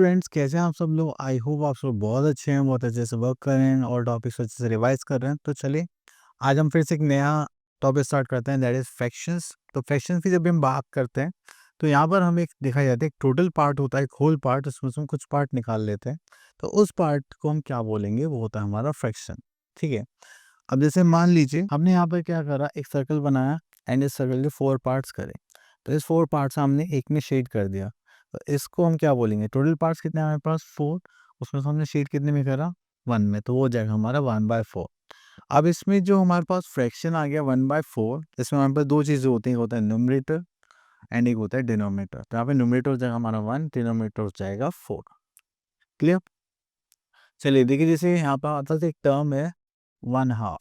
Students, कैसे हैं आप सब लोग? आई होप आप सब बहुत अच्छे हैं, बहुत अच्छे से वर्क कर रहे हैं और टॉपिक्स अच्छे से रिवाइज कर रहे हैं। तो चलिए आज हम फिर से एक नया टॉपिक स्टार्ट करते हैं, दैट इज फ्रैक्शंस। तो फ्रैक्शंस की जब भी हम बात करते हैं तो यहाँ पर हम एक देखा जाता है, एक टोटल पार्ट होता है, एक होल पार्ट, उसमें से हम कुछ पार्ट निकाल लेते हैं। तो उस पार्ट को हम क्या बोलेंगे, वो होता है हमारा फ्रैक्शन। ठीक है। अब जैसे मान लीजिए हमने यहाँ पर क्या करा, एक सर्कल बनाया एंड इस सर्कल के 4 पार्ट्स करे। तो इस 4 पार्ट्स हमने एक में शेड कर दिया। तो इसको हम क्या बोलेंगे, टोटल पार्ट्स कितने हैं हमारे पास 4, उसमें से हमने शेड कितने में करा 1 में, तो वो हो जाएगा हमारा 1/4। अब इसमें जो हमारे पास फ्रैक्शन आ गया 1/4, इसमें हमारे पास 2 चीज़ें होती हैं, होता है न्यूमरेटर एंड एक होता है डिनोमिनेटर। तो यहाँ पे न्यूमरेटर हो जाएगा हमारा 1, डिनोमिनेटर हो जाएगा 4। क्लियर? चलिए देखिए, जैसे यहाँ पर आता है एक टर्म है 1/2।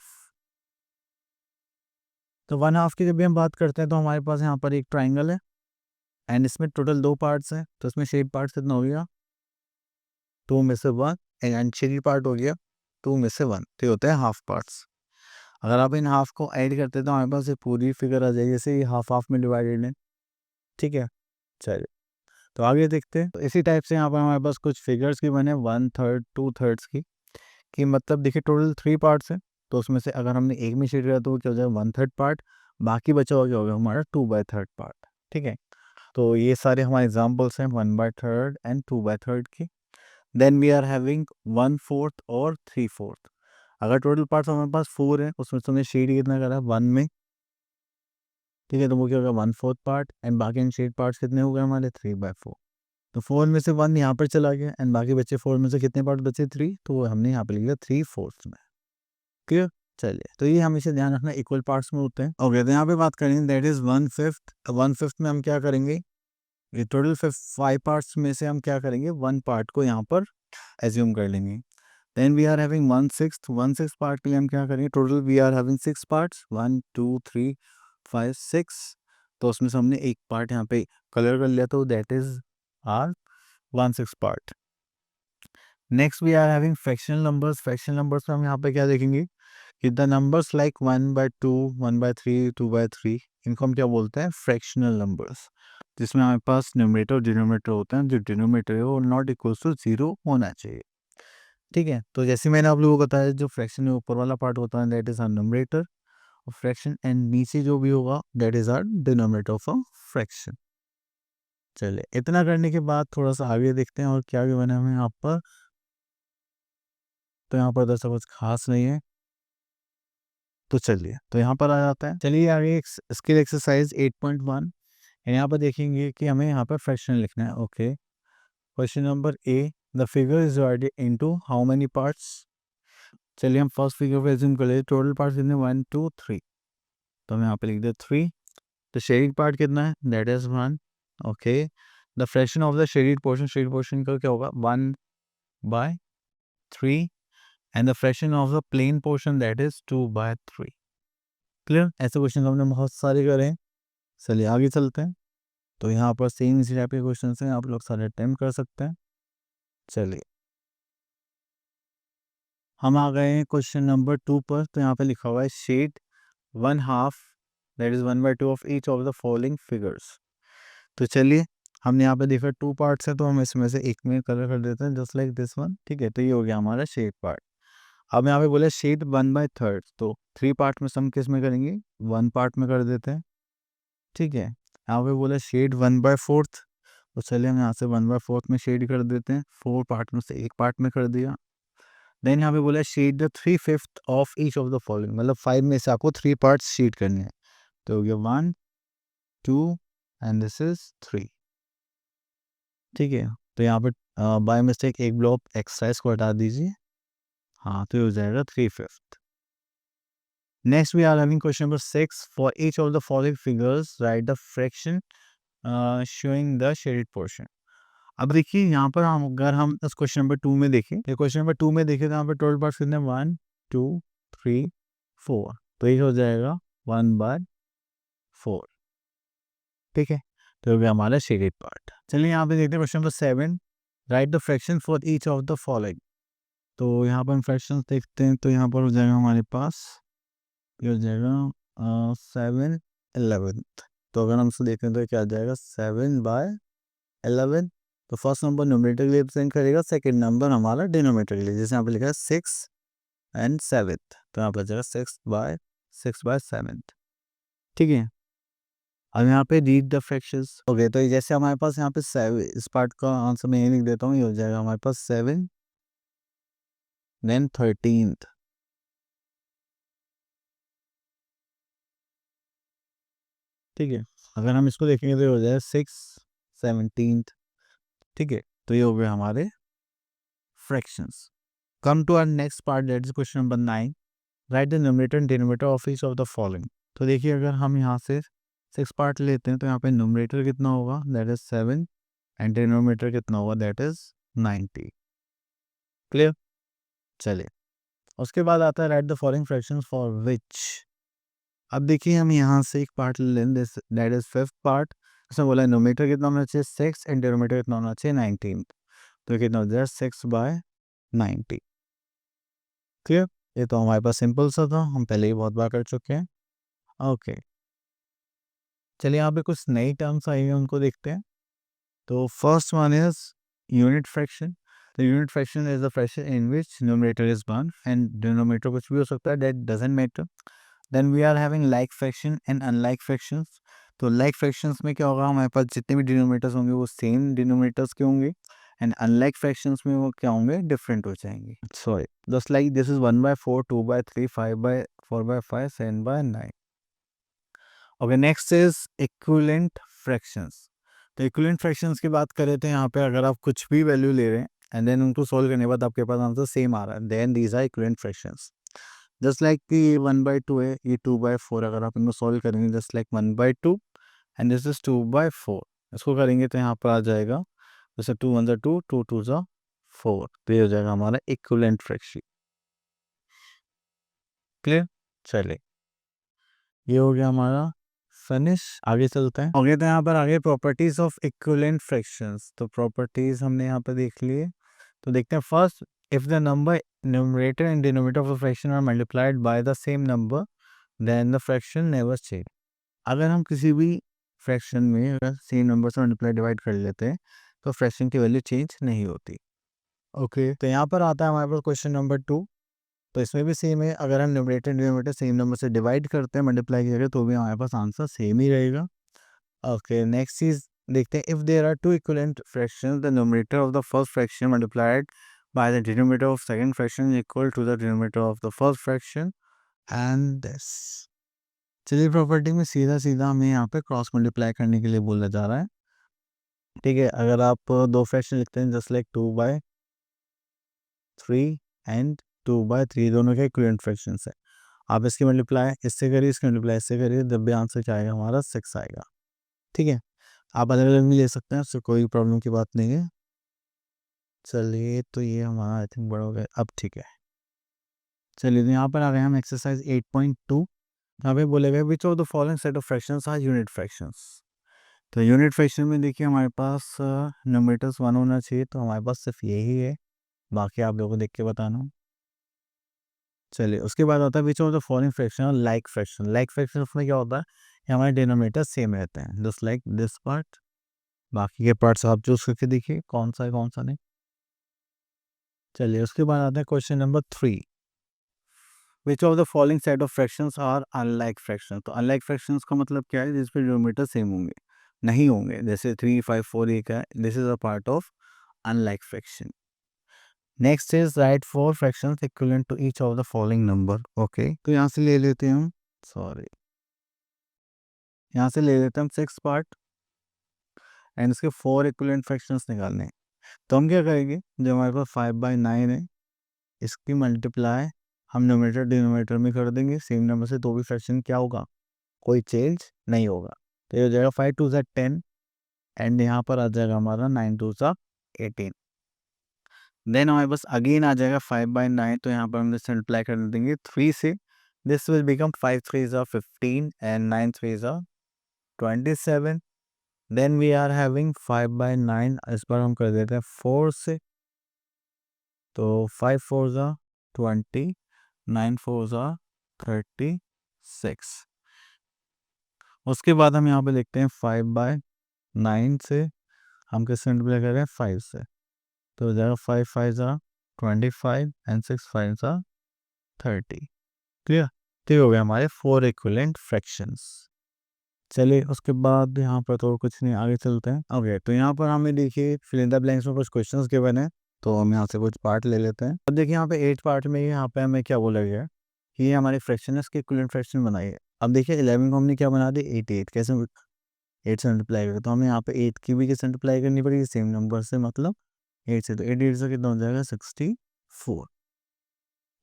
तो 1/2 की जब भी हम बात करते हैं तो हमारे पास यहाँ पर एक ट्राइंगल है एंड इसमें टोटल 2 पार्ट्स हैं। तो इसमें शेड पार्ट कितना हो गया, 2 में से 1, एंड शेडेड पार्ट हो गया 2 में से 1। तो ये होते हैं हाफ पार्ट्स। अगर आप इन हाफ को ऐड करते हैं तो हमारे पास ये पूरी फिगर आ जाएगी, जैसे ये हाफ हाफ में डिवाइडेड है। ठीक है। चलिए तो आगे देखते हैं। तो इसी टाइप से यहाँ पर हमारे पास कुछ फिगर्स की बने 1/3 2/3 की मतलब देखिए टोटल 3 पार्ट्स हैं। तो उसमें से अगर हमने एक में शेड किया तो वो क्या हो जाएगा 1/3 पार्ट, बाकी बचा हुआ क्या होगा हमारा 2/3 पार्ट। ठीक है। तो ये सारे हमारे एग्जाम्पल्स हैं 1/3 एंड 2/3 की। देन वी आर हैविंग 1/4 और 3/4। अगर टोटल पार्ट्स हमारे पास 4 है, उसमें से हमने शेड कितना करा 1 में। ठीक है। तो वो क्या होगा 1/4 पार्ट एंड बाकी शेड पार्ट्स कितने हो गए हमारे 3/4। तो 4 में से 1 यहाँ पर चला गया एंड बाकी बचे 4 में से कितने पार्ट बचे 3, तो वो हमने यहाँ पे लिख दिया 3/4 में। क्लियर? चलिए तो ये हमेशा ध्यान रखना इक्वल पार्ट्स में होते हैं। ओके, तो यहाँ पे बात करेंगे दैट इज 1/5। 1/5 में हम क्या करेंगे, ये टोटल 5 पार्ट्स में से हम क्या करेंगे 1 पार्ट को यहाँ पर एज्यूम कर लेंगे। Then we are having 1/6। 1/6 part के लिए हम क्या करेंगे, total we are having 6 parts, 1 2 3 5 6। तो उसमें से हमने एक पार्ट यहाँ पे कलर कर लिया, तो that is our 1/6 part. Next we are having fractional numbers. Fractional numbers में हम यहाँ पे क्या देखेंगे कि द नंबर्स लाइक 1/2 1/3 2/3, इनको हम क्या बोलते हैं फ्रैक्शनल नंबर्स, जिसमें हमारे पास न्यूमरेटर और डिनोमिनेटर होते हैं। जो डिनोमिनेटर है वो नॉट इक्वल टू 0 होना चाहिए। ठीक है। तो जैसे मैंने आप लोगों को बताया, जो फ्रैक्शन में ऊपर वाला पार्ट होता है that is are numerator of fraction and नीचे जो भी होगा that is are denominator of a fraction. चलिए इतना करने के बाद थोड़ा सा आगे देखते हैं और क्या क्या बना हमें यहाँ पर। तो यहाँ पर ऐसा कुछ खास नहीं है। तो चलिए तो यहाँ पर आ जाता है। चलिए आगे एक स्किल एक्सरसाइज 8.1। यहाँ पर देखेंगे कि हमें यहाँ पर फ्रैक्शन लिखना है। Okay, question number A, the figure is divided into how many parts. चलिए हम फर्स्ट फिगर पे एज्यूम कर लेते, टोटल पार्ट्स कितने 1 2 3। तो हम यहाँ पे लिख दे 3। तो शेडिंग पार्ट कितना है that is 1। Okay, the fraction of the shaded portion का क्या होगा 1/3 and the fraction of the plain portion that is 2/3। Clear? ऐसे क्वेश्चन हमने बहुत सारे करे हैं। चलिए आगे चलते हैं। तो यहाँ पर सेम इसी टाइप के क्वेश्चन हैं, आप लोग सारे अटेम्प्ट कर सकते हैं। चलिए हम आ गए हैं क्वेश्चन नंबर 2 पर। तो यहाँ पे लिखा हुआ है shade 1/2 that is 1/2 of each of the following figures. तो चलिए हमने यहाँ पे देखा 2 पार्ट्स हैं, तो हम इसमें से एक में कलर कर देते हैं जस्ट लाइक दिस वन। ठीक है। तो ये हो गया हमारा शेड पार्ट। अब यहाँ पे बोले शेड 1/3, तो 3 पार्ट में से हम किस में करेंगे 1 पार्ट में कर देते हैं। ठीक है। यहाँ पे बोला शेड 1/4, तो चलिए हम यहाँ से 1/4 में शेड कर देते हैं। 4 पार्ट में से एक पार्ट में कर दिया। देन यहाँ पे बोला shade the 3/5 of each of the following, मतलब 5 में से आपको 3 पार्ट्स शेड करने हैं। तो हो गया 1 2 एंड दिस इज 3। ठीक है। तो यहाँ पे बाय मिस्टेक एक ब्लॉक एक्स्ट्रा इसको हटा दीजिए। हाँ, तो ये हो जाएगा 3/5। Next we are having question number 6, for each of the following figures write the fraction showing the shaded portion. अब देखिए यहाँ पर हम अगर हम इस क्वेश्चन नंबर 2 में देखें, तो क्वेश्चन नंबर 2 में देखें तो यहाँ पर टोटल पार्ट्स कितने 1 2 3 4। तो ये हो जाएगा 1/4। ठीक है। तो हो गया हमारा शेडेड पार्ट। चलिए यहाँ पे देखते हैं question number 7, right the fraction for each of the following. तो यहाँ पर हम फ्रैक्शंस देखते हैं, तो यहाँ पर हो जाएगा हमारे पास, ये हो जाएगा 7/11। तो अगर हम इसको देखते हैं तो क्या आ जाएगा 7/11। तो फर्स्ट नंबर न्यूमरेटर के लिए रिप्रेजेंट करेगा, सेकंड नंबर हमारा डिनोमिनेटर के लिए। जैसे यहाँ पे लिखा है 6 एंड 7, तो यहाँ पर जाएगा 6/7। ठीक है, अब यहाँ पे रीड द फ्रैक्शंस हो गए। तो जैसे हमारे पास यहाँ पे 7, इस पार्ट का आंसर मैं ये लिख देता हूँ, ये हो जाएगा हमारे पास 7 देन 13। ठीक है, अगर हम इसको देखेंगे तो ये हो जाएगा 6/17। ठीक है, तो ये हो गए हमारे fractions. Come to our next part, that is question number 9। Write the numerator and denominator of each of the following. तो देखिए, अगर हम यहाँ से 6 पार्ट लेते हैं तो यहाँ पे न्यूमरेटर कितना होगा, दैट इज 7, एंड डिनोमिनेटर कितना होगा, दैट इज 90। क्लियर। चलिए, उसके बाद आता है right the following fractions for which. अब देखिए, हम यहाँ से एक पार्ट ले लें, दैट इज 5th पार्ट। उसमें बोला न्यूमरेटर कितना होना चाहिए 6 एंड डिनोमिनेटर कितना होना चाहिए 19। तो कितना हो जाएगा 6/90। क्लियर। ये तो हमारे पास सिंपल सा था, हम पहले ही बहुत बार कर चुके हैं। ओके, चलिए यहाँ पे कुछ नई टर्म्स आई हैं, उनको देखते हैं। तो first one is unit fraction. The unit fraction is the fraction in which numerator is 1 and denominator कुछ भी हो सकता है, that doesn't matter. Then we are having like fraction and unlike fractions. तो लाइक फ्रैक्शंस में क्या होगा, हमारे पास जितने भी डिनोमिनेटर्स होंगे वो सेम डिनोमिनेटर्स के होंगे, एंड अनलाइक फ्रैक्शंस में वो क्या होंगे, डिफरेंट हो जाएंगे। Sorry, just like this is 1/4, 2/3, 5/4/5, 7/9। Okay, next is equivalent fractions. तो इक्विवेलेंट फ्रैक्शंस की बात करें तो यहाँ पे अगर आप कुछ भी वैल्यू ले रहे हैं एंड देन उनको सॉल्व करने के बाद आपके पास आंसर सेम आ रहा है, then these are equivalent fractions. Just like कि ये 1/2 है, ये 2/4, अगर आप इनको सॉल्व करेंगे just like 1/2 and this is 2/4, इसको करेंगे तो यहाँ पर आ जाएगा जैसे 2 1 2, 2 2 4। तो ये हो जाएगा हमारा इक्विवेलेंट फ्रैक्शन। क्लियर। चलिए, ये हो गया हमारा फिनिश। आगे चलते हैं। ओके, तो यहाँ पर आगे प्रॉपर्टीज ऑफ इक्विवेलेंट फ्रैक्शंस। तो प्रॉपर्टीज हमने यहाँ पर देख लिए, तो देखते हैं। First, if the number numerator and denominator of a fraction are multiplied by the same number then the fraction never change. अगर हम किसी भी फ्रैक्शन में अगर सेम नंबर से मल्टीप्लाई डिवाइड कर लेते हैं तो फ्रैक्शन की वैल्यू चेंज नहीं होती। ओके, तो यहाँ पर आता है हमारे पास क्वेश्चन नंबर 2। तो इसमें भी सेम है, अगर हम न्यूमरेटर डिनोमिनेटर सेम नंबर से डिवाइड करते हैं, मल्टीप्लाई करेंगे, तो भी हमारे पास आंसर सेम ही रहेगा। ओके, नेक्स्ट चीज देखते हैं। If there are two equivalent fractions, the numerator of the first fraction multiplied by the denominator of second fraction is equal to the denominator of the first fraction and this. चलिए, property में सीधा सीधा हमें यहाँ पे cross multiply करने के लिए बोला जा रहा है। ठीक है, अगर आप दो फ्रैक्शन लिखते हैं जस्ट लाइक 2/3 एंड 2/3, दोनों के इक्विवेलेंट फ्रैक्शंस है, आप इसकी मल्टीप्लाई इससे करिए, इसकी मल्टीप्लाई इससे करिए, जब भी आंसर क्या आएगा हमारा 6 आएगा। ठीक है, आप अलग अलग भी ले सकते हैं, उससे कोई प्रॉब्लम की बात नहीं है। चलिए, तो ये हमारा आई थिंक बड़ा हो गया अब। ठीक है, चलिए, तो यहाँ पर आ गए हम एक्सरसाइज 8.2। यहाँ पे बोलेगा which of the following set of fractions are unit fractions. तो यूनिट फ्रैक्शन में देखिए हमारे पास न्यूमरेटर्स 1 होना चाहिए, तो हमारे पास सिर्फ यही है, बाकी आप लोगों को देख के बताना। चलिए, उसके बाद आता है विच of the following fraction like fraction. Like fraction में क्या होता है, ये हमारे डिनोमिनेटर सेम रहते हैं, जस्ट लाइक दिस पार्ट। बाकी के पार्ट्स आप चूज करके देखिए कौन सा है कौन सा नहीं। चलिए, उसके बाद आता है question number 3। Which of the following set of fractions are unlike fraction. तो अनलाइक फ्रैक्शंस का मतलब क्या है, जिसपे डिनोमिनेटर सेम होंगे, नहीं होंगे, जैसे 3 5 4 एक है, this is a part of unlike fraction. Next is write 4 fractions equivalent to each of the following number. Okay, तो यहाँ से ले लेते हैं हम, सॉरी, यहाँ से ले लेते हैं हम 6 पार्ट एंड इसके 4 इक्विवेलेंट फ्रैक्शंस निकालने हैं। तो हम क्या करेंगे, जो हमारे पास 5/9 है, इसकी मल्टीप्लाई हम न्यूमरेटर डिनोमिनेटर में कर देंगे सेम नंबर से, तो भी फ्रैक्शन क्या होगा, कोई चेंज नहीं होगा। तो ये हो जाएगा 5 2 10 एंड यहाँ पर आ जाएगा हमारा 9 2 18। देन हमारे पास अगेन आ जाएगा 5/9, तो यहाँ पर हम इसे मल्टीप्लाई कर देंगे 3 से, this will become 5 3 15 and 9 3 27। Then we are having 5/9, इस पर हम कर देते हैं 4 से, तो 5 4 20, 9 4 36। उसके बाद हम यहाँ पे लिखते हैं 5/9 से हम किससे मल्टीप्लाई कर रहे हैं 5 से, तो हो जाएगा 5 5 ज़ा 25 एंड 6 5 ज़ा 30। क्लियर? तो ये हो गया हमारे 4 इक्विवेलेंट फ्रैक्शंस। चलिए उसके बाद यहाँ पर तो कुछ नहीं, आगे चलते हैं। ओके, तो यहाँ पर हमें देखिए फिल इन द ब्लैंक्स में कुछ क्वेश्चंस गिवन है, तो हम यहाँ से कुछ पार्ट ले लेते हैं। अब देखिए यहाँ पे 8 पार्ट में यहाँ पे हमें क्या बोला गया है कि ये हमारी फ्रैक्शन है, इसके इक्विवेलेंट फ्रैक्शन बनाइए। अब देखिए 11 को हमने क्या बना दी 8 कैसे 8 से मल्टीप्लाई करें, तो हमें यहाँ पे 8 की भी किस मल्टीप्लाई करनी पड़ेगी सेम नंबर से, मतलब 8 से, तो 8 से कितना हो जाएगा 64।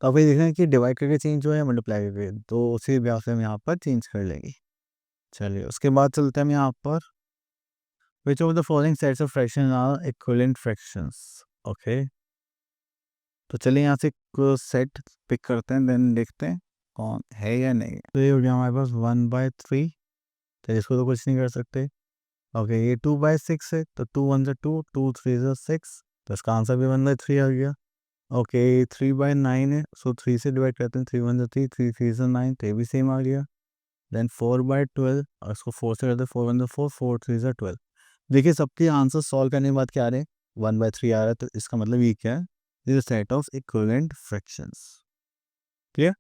तो अब ये देख रहे हैं कि डिवाइड करके चेंज हो या मल्टीप्लाई करके, तो उसी हिसाब से हम यहाँ पर चेंज कर लेंगे। चलिए उसके बाद चलते हैं हम यहाँ पर which of the following sets of fractions are equivalent fractions। Okay, तो चलिए यहाँ से सेट पिक करते हैं, देन देखते हैं कौन है या नहीं है। तो ये हो गया हमारे पास 1/3, तो इसको तो कुछ नहीं कर सकते। ओके, ये 2/6 है, तो 2 1 2, 2 3 6, तो इसका आंसर भी 1/3 आ गया। ओके, 3/9 है, सो 3 से डिवाइड करते हैं, 3 1 3, 3 3 9, तो ये भी सेम आ गया। देन 4/12, और इसको 4 से करते हैं, 4 1 4, 4 3 12। देखिए सबके आंसर सॉल्व करने के बाद क्या आ रहे हैं 1/3 आ रहा है, तो इसका मतलब ये क्या है, this set of equivalent fractions. Clear?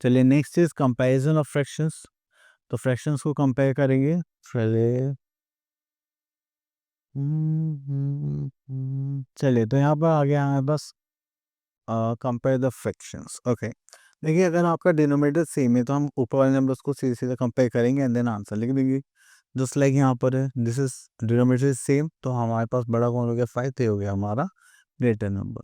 चलिए next is comparison of fractions. तो फ्रैक्शंस को कंपेयर करेंगे। चलिए तो यहाँ पर आ गया है बस कंपेयर द फ्रैक्शंस। ओके, देखिए अगर आपका डिनोमिनेटर सेम है तो हम ऊपर वाले नंबर्स को सीधे सीधे कंपेयर करेंगे एंड देन आंसर लिख देंगे। जस्ट लाइक यहाँ पर है, this is denominator is same, तो हमारे पास बड़ा कौन हो गया 5, तो ये हो गया हमारा ग्रेटर नंबर।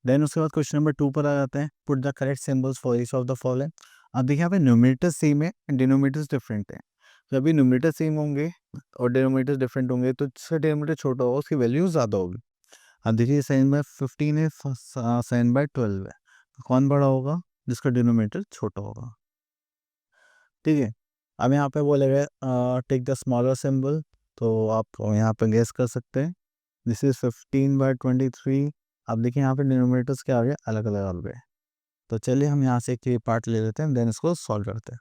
देन उसके बाद क्वेश्चन नंबर 2 पर आ जाते हैं, put the correct symbols for each of the following. अब देखिए यहाँ पे न्यूमरेटर सेम है, डिनोमिनेटर्स डिफरेंट है। तो अभी न्यूमरेटर सेम होंगे और डिनोमिनेटर्स डिफरेंट होंगे, तो जिसका डिनोमिनेटर छोटा होगा उसकी वैल्यू ज़्यादा होगी। अब देखिए 7/15 है, 7/12 है, तो कौन बड़ा होगा, जिसका डिनोमिनेटर छोटा होगा। ठीक है, अब यहाँ पे बोलेगा टेक द स्मॉलर सिंबल, तो आप यहाँ पे गेस कर सकते हैं, दिस इज 15/23। अब देखिए यहाँ पे डिनोमिनेटर्स क्या आ गए, अलग अलग आ गए। तो चलिए हम यहाँ से एक ये पार्ट ले लेते हैं, देन इसको सॉल्व करते हैं।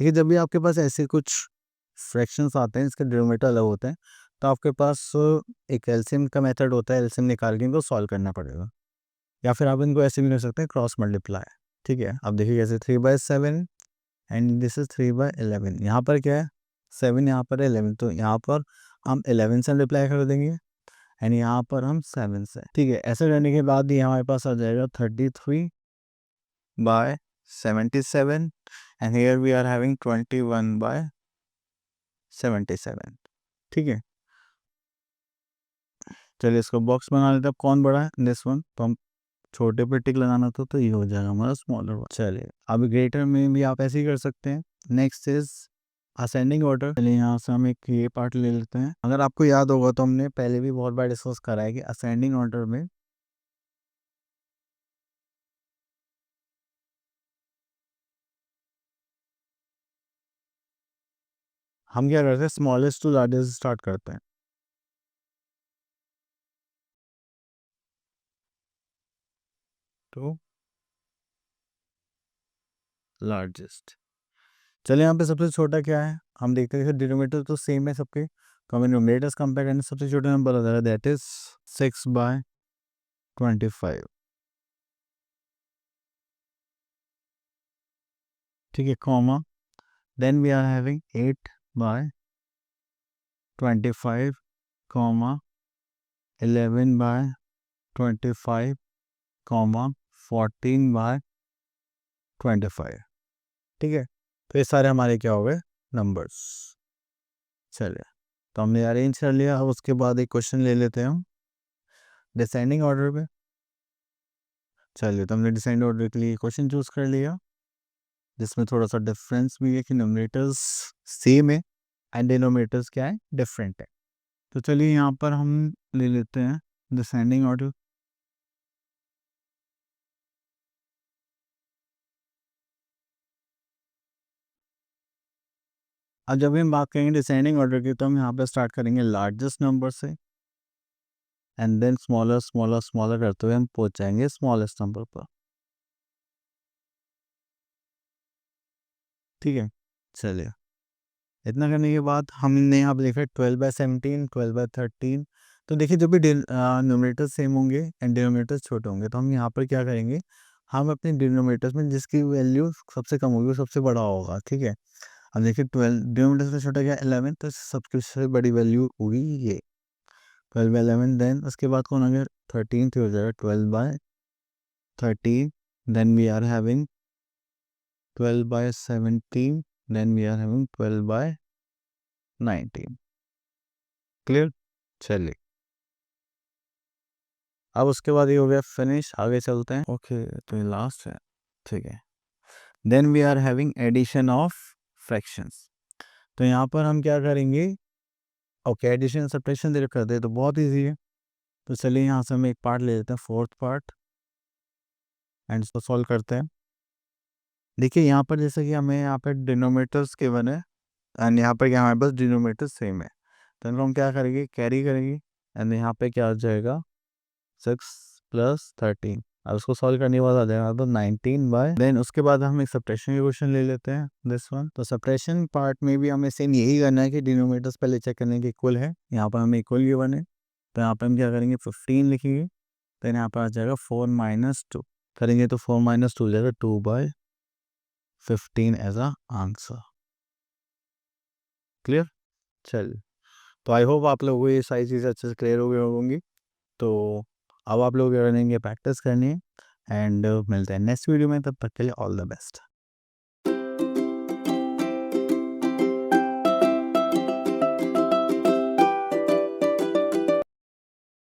देखिए जब भी आपके पास ऐसे कुछ फ्रैक्शंस आते हैं इसके डिनोमिनेटर अलग होते हैं, तो आपके पास एक एलसीएम का मेथड होता है, एलसीएम निकाल के इनको सॉल्व करना पड़ेगा, या फिर आप इनको ऐसे भी कर सकते हैं क्रॉस मल्टीप्लाई। ठीक है, अब देखिए कैसे 3/7 एंड दिस इज 3/11। यहाँ पर क्या है 7, यहाँ पर 11, तो यहाँ पर हम 11 से मल्टीप्लाई कर देंगे एंड यहाँ पर हम 7 से। ठीक है, ऐसा करने के बाद ये हमारे पास आ जाएगा 33/77 and here we are having 21/77। ठीक है, चलिए इसको बॉक्स बना लेते हैं। अब कौन बड़ा है, दिस वन, तो हम छोटे पे टिक लगाना था, तो ये हो जाएगा हमारा स्मॉलर वन। चलिए अब ग्रेटर में भी आप ऐसे ही कर सकते हैं। Next is ascending order. चलिए यहाँ से हम एक ये पार्ट ले लेते हैं। अगर आपको याद होगा तो हमने पहले भी बहुत बार डिस्कस करा है कि असेंडिंग ऑर्डर में हम क्या करते हैं, स्मॉलेस्ट टू लार्जेस्ट स्टार्ट करते हैं। तो लार्जेस्ट, चलिए यहाँ पे सबसे छोटा क्या है, हम देखते हैं डिनोमिनेटर तो सेम है सबके, तो हमें न्यूमरेटर्स कंपेयर करने सबसे छोटा नंबर आ जाएगा, दैट इज 6/25। ठीक है, comma, then we are having 8/25, comma 11/25, comma 14/25। ठीक है, तो ये सारे हमारे क्या हो गए नंबर्स। चलिए तो हमने अरेंज कर लिया। अब उसके बाद एक क्वेश्चन ले लेते हैं हम डिसेंडिंग ऑर्डर पे। चलिए तो हमने डिसेंडिंग ऑर्डर के लिए क्वेश्चन चूज कर लिया, जिसमें थोड़ा सा डिफरेंस भी है कि नोमिनेटर्स सेम है एंड डिनोमिनेटर्स क्या है डिफरेंट है। तो चलिए यहाँ पर हम ले लेते हैं डिसेंडिंग ऑर्डर। अब जब हम बात करेंगे डिसेंडिंग ऑर्डर की, तो हम यहाँ पे स्टार्ट करेंगे लार्जेस्ट नंबर से and then smaller smaller smaller करते हुए हम पहुँच जाएंगे स्मॉलेस्ट नंबर पर। ठीक है, चलिए इतना करने के बाद हमने यहाँ पे लिखा है 12/17, 12/13। तो देखिए जब भी न्यूमरेटर सेम होंगे एंड डिनोमिनेटर्स छोटे होंगे तो हम यहाँ पर क्या करेंगे, हम अपने डिनोमिनेटर्स में जिसकी वैल्यू सबसे कम होगी वो सबसे बड़ा होगा, ठीक है। अब देखिए 12 डिनोमिनेटर से छोटा क्या 11, तो सबसे बड़ी वैल्यू होगी ये 12/11। देन उसके बाद कौन आ गया 13 हो जाएगा 12/13। Then we are having 12/17। Then we are having 12/19। Clear. चलिए अब उसके बाद ये हो गया फिनिश, आगे चलते हैं। ओके तो ये लास्ट है, ठीक है। Then we are having addition of fractions. तो यहाँ पर हम क्या करेंगे, ओके एडिशन सब्ट्रैक्शन दे कर दे तो बहुत इजी है। तो चलिए यहाँ से हम एक पार्ट ले लेते हैं, फोर्थ पार्ट, एंड इसको सॉल्व करते हैं। देखिए यहाँ पर जैसे कि हमें यहाँ पर डिनोमिनेटर्स के बने एंड यहाँ पर क्या हमारे पास डिनोमिनेटर सेम है, तो इनको हम क्या करेंगे कैरी करेंगे एंड यहाँ पे क्या आ जाएगा 6 + 13। अब उसको सॉल्व करने के बाद आ जाएगा तो 19 बाय, देन उसके बाद हम एक सब्ट्रैक्शन के क्वेश्चन ले लेते हैं दिस वन। तो सब्ट्रैक्शन पार्ट में भी हमें सेम यही करना है कि डिनोमिनेटर्स पहले चेक करने के इक्वल है, यहाँ पर हमें इक्वल गिवन है। तो यहाँ पर हम क्या करेंगे 15 लिखेंगे, देन यहाँ पर आ जाएगा 4 - 2 करेंगे तो 4 - 2 हो जाएगा 2/15 एज अ आंसर। क्लियर। चल तो आई होप आप लोगों को ये सारी चीज़ें अच्छे से क्लियर हो गई होंगी। तो अब आप लोग रनिंग प्रैक्टिस करनी है एंड मिलते हैं नेक्स्ट वीडियो में, तब तक के लिए ऑल द बेस्ट।